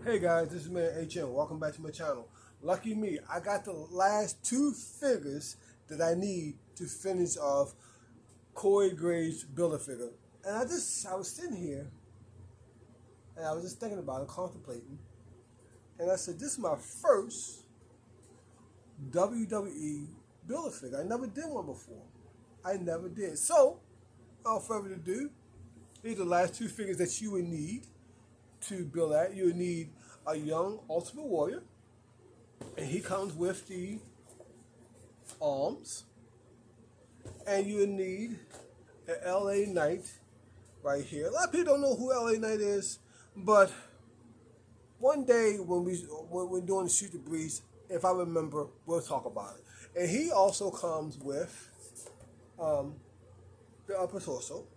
Hey guys, this is Man HM. Welcome back to my channel. Lucky me, I got the last two figures that I need to finish off Corey Graves Build-A-Figure. And I was sitting here and I was just thinking about it, contemplating. And I said, this is my first WWE Build-A-Figure. I never did one before. I never did. So, without further ado, these are the last two figures that you would need to build that. You would need a young Ultimate Warrior, and he comes with the arms, and you would need an LA Knight right here. A lot of people don't know who LA Knight is, but one day when we're doing the Shoot the Breeze, if I remember, we'll talk about it. And he also comes with the upper torso,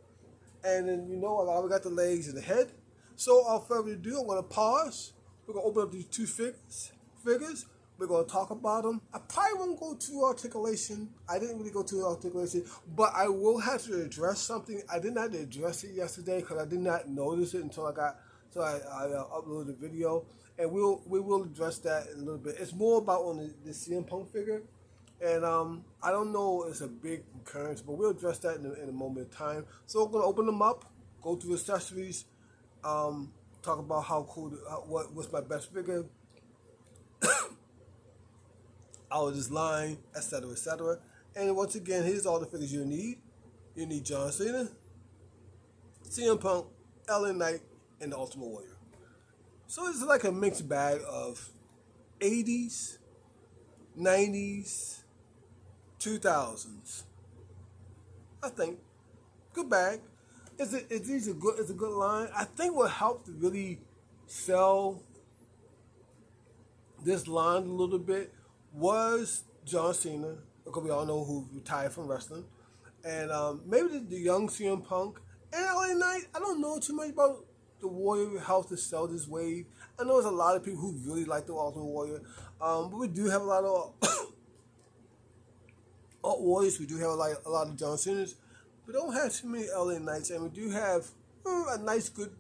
and then we got the legs and the head. So without further ado, I'm gonna pause. We're gonna open up these two figures. We're gonna talk about them. I probably won't go to articulation. I didn't really go to articulation, but I will have to address something. I did not address it yesterday because I did not notice it until I uploaded the video, and we will address that in a little bit. It's more about on the CM Punk figure. And I don't know it's a big occurrence, but we'll address that in a moment of time. So we're going to open them up, go through accessories, talk about how cool, what's my best figure, out of this line, etc., etc. And once again, here's all the figures you need. You need John Cena, CM Punk, LA Knight, and the Ultimate Warrior. So it's like a mixed bag of 80s, 90s, 2000s. I think good bag. It's a good line. I think what helped to really sell this line a little bit was John Cena, because we all know who retired from wrestling, and maybe the young CM Punk and LA Knight. I don't know too much about the Warrior helped to sell this wave. I know there's a lot of people who really like the Ultimate Warrior, but we do have a lot of Warriors. We do have a lot of John Cena's. We don't have too many LA Knights, and we do have a nice, good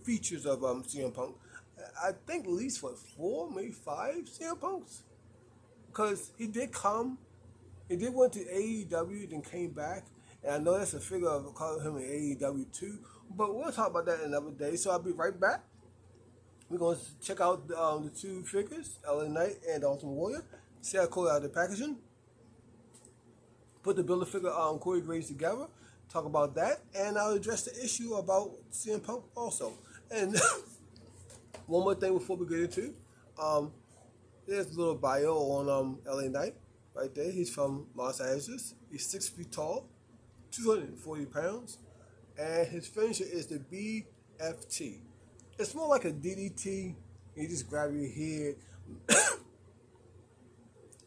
features of CM Punk. I think at least four, maybe five CM Punks, because he did went to AEW, then came back, and I know that's a figure of calling him in AEW too. But we'll talk about that another day. So I'll be right back. We're going to check out the two figures, LA Knight and Ultimate Warrior. See how cool out the packaging. Put the Build-A-Figure Corey Graves together, talk about that, and I'll address the issue about CM Punk also. And one more thing before we get into, there's a little bio on LA Knight right there. He's from Los Angeles. He's 6 feet tall, 240 pounds, and his finisher is the BFT. It's more like a DDT. You just grab your head.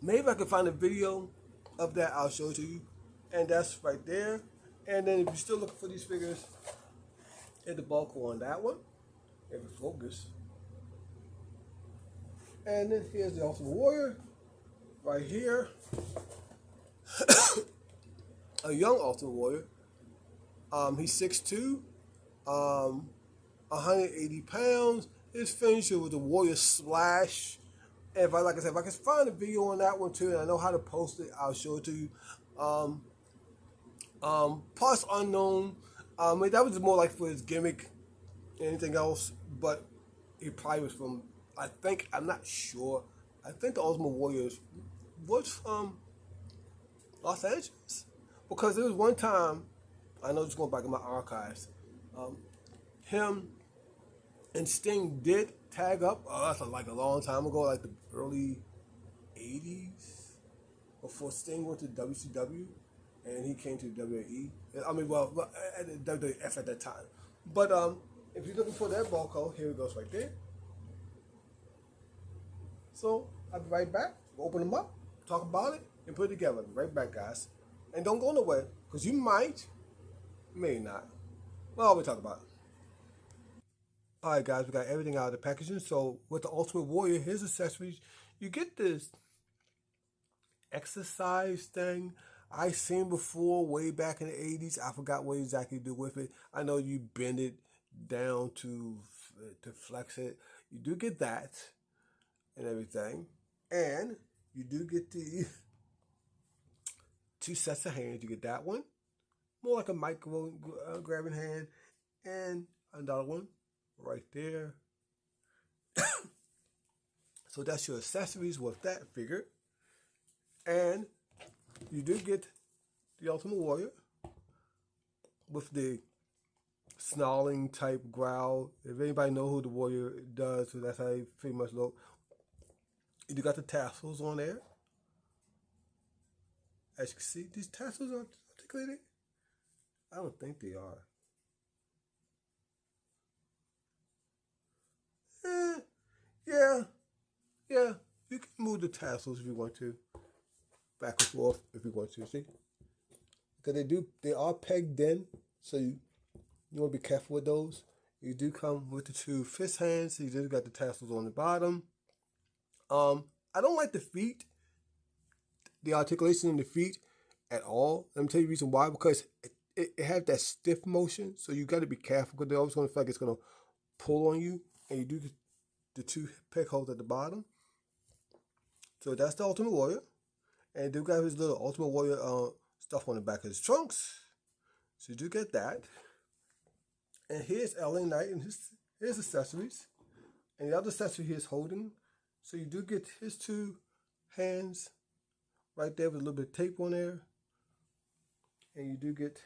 Maybe I can find a video of that, I'll show it to you. And that's right there. And then if you're still looking for these figures, hit the barcode on that one, if it focus. And then here's the Ultimate Warrior right here. A young Ultimate Warrior. He's 6'2", 180 pounds. His finisher was the Warrior Splash. And if I can find a video on that one too, and I know how to post it, I'll show it to you. Parts unknown. That was more like for his gimmick, anything else. But he probably was from. I'm not sure. I think the Ultimate Warrior was from Los Angeles, because there was one time, I know, just going back in my archives, him and Sting did tag up. That's like a long time ago, like the early 80s, before Sting went to WCW and he came to WWE. I mean, well, at the WWF at that time. But if you're looking for that barcode, here it goes right there. So I'll be right back. We'll open them up, talk about it, and put it together. I'll be right back, guys. And don't go nowhere, because you may not. Well, we'll talk about it. Alright guys, we got everything out of the packaging. So with the Ultimate Warrior, his accessories, you get this exercise thing I seen before way back in the 80s. I forgot what exactly to do with it. I know you bend it down to to flex it. You do get that and everything, and you do get the 2 sets of hands. You get that one, more like a micro grabbing hand, and another one right there. So that's your accessories with that figure. And you do get the Ultimate Warrior with the snarling type growl. If anybody know who the Warrior does, so that's how they pretty much look. You do got the tassels on there. As you can see, these tassels are articulated. I don't think they are. Yeah, you can move the tassels if you want to, back and forth if you want to. See, because they are pegged in, so you want to be careful with those. You do come with the 2 fist hands. So you just got the tassels on the bottom. I don't like the feet, the articulation in the feet at all. Let me tell you the reason why. Because it has that stiff motion, so you got to be careful because they're always going to feel like it's going to pull on you, and you do the 2 peg holes at the bottom. So that's the Ultimate Warrior. And do got his little Ultimate Warrior stuff on the back of his trunks. So you do get that. And here's LA Knight and his accessories. And the other accessory he is holding. So you do get his 2 hands right there with a little bit of tape on there. And you do get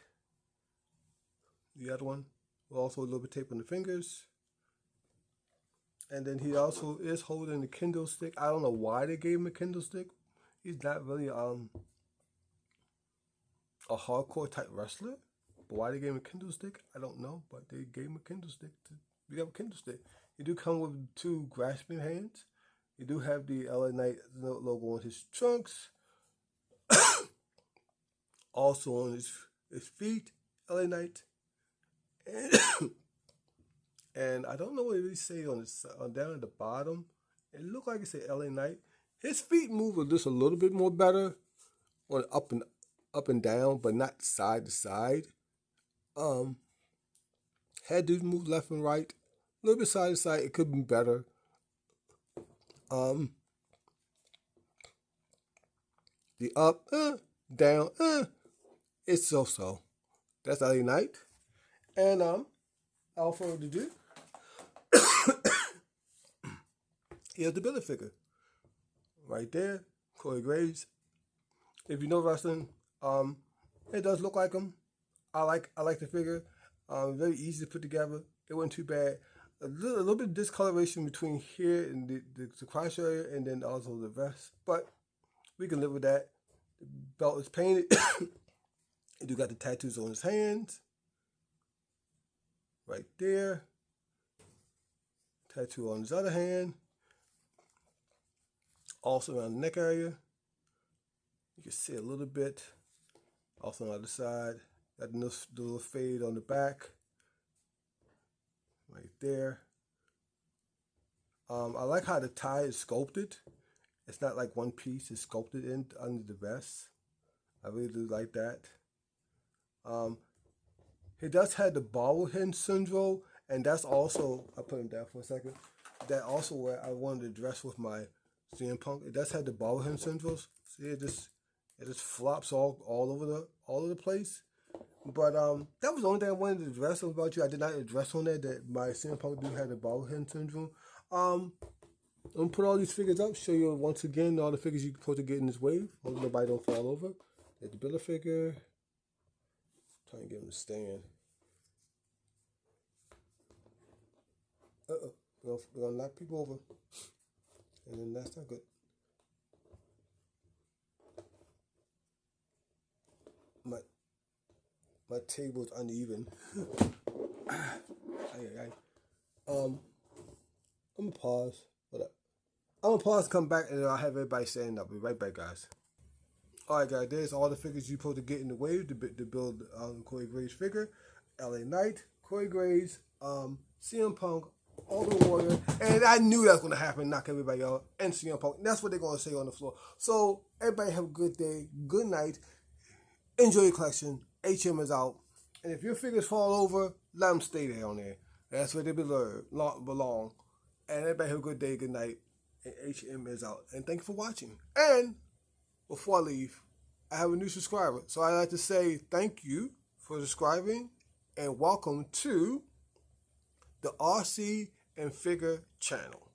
the other one with also a little bit of tape on the fingers. And then he also is holding the kendo stick. I don't know why they gave him a kendo stick. He's not really a hardcore type wrestler. But why they gave him a kendo stick, I don't know. But they gave him a kendo stick. We have a kendo stick. You do come with 2 grasping hands. You do have the LA Knight logo on his trunks. Also on his feet, LA Knight. And I don't know what it say on down at the bottom. It looked like it said LA Knight. His feet move just a little bit more better on up and down, but not side to side. Head do move left and right, a little bit side to side. It could be better. The up, down, it's so. That's LA Knight. And without further ado, here's the Build-A figure. Right there, Corey Graves. If you know wrestling, it does look like him. I like the figure. Very easy to put together. It wasn't too bad. A little bit of discoloration between here and the crotch area, and then also the vest. But we can live with that. The belt is painted. You do got the tattoos on his hands. Right there. Tattoo on his other hand. Also around the neck area. You can see a little bit. Also on the other side. Got the little fade on the back. Right there. I like how the tie is sculpted. It's not like one piece. It's sculpted in under the vest. I really do like that. He does have the bobblehead syndrome, and that's also, I'll put him down for a second. That also where I wanted to dress with my CM Punk. It does have the bobblehead syndrome. See, it just flops all over the place. But that was the only thing I wanted to address about you. I did not address on that my CM Punk do have the bobblehead syndrome. I'm gonna put all these figures up, show you once again all the figures you're supposed to get in this wave. Hope nobody don't fall over. There's the Build-A figure. Trying to get him to stand. We're gonna knock people over. And then that's not good. My table's uneven. I'm gonna pause. What up? I'm gonna pause, come back, and then I'll have everybody standing up. Be right back, guys. Alright, guys, there's all the figures you're supposed to get in the wave to build Corey Graves figure. LA Knight, Corey Graves, CM Punk, Ultimate Warrior, and I knew that was going to happen, knock everybody out, and CM Punk. That's what they're going to say on the floor. So, everybody have a good day, good night, enjoy your collection. HM is out. And if your figures fall over, let them stay there on there. That's where they belong. And everybody have a good day, good night. And HM is out. And thank you for watching. And before I leave, I have a new subscriber. So I'd like to say thank you for subscribing and welcome to the RC and Figure channel.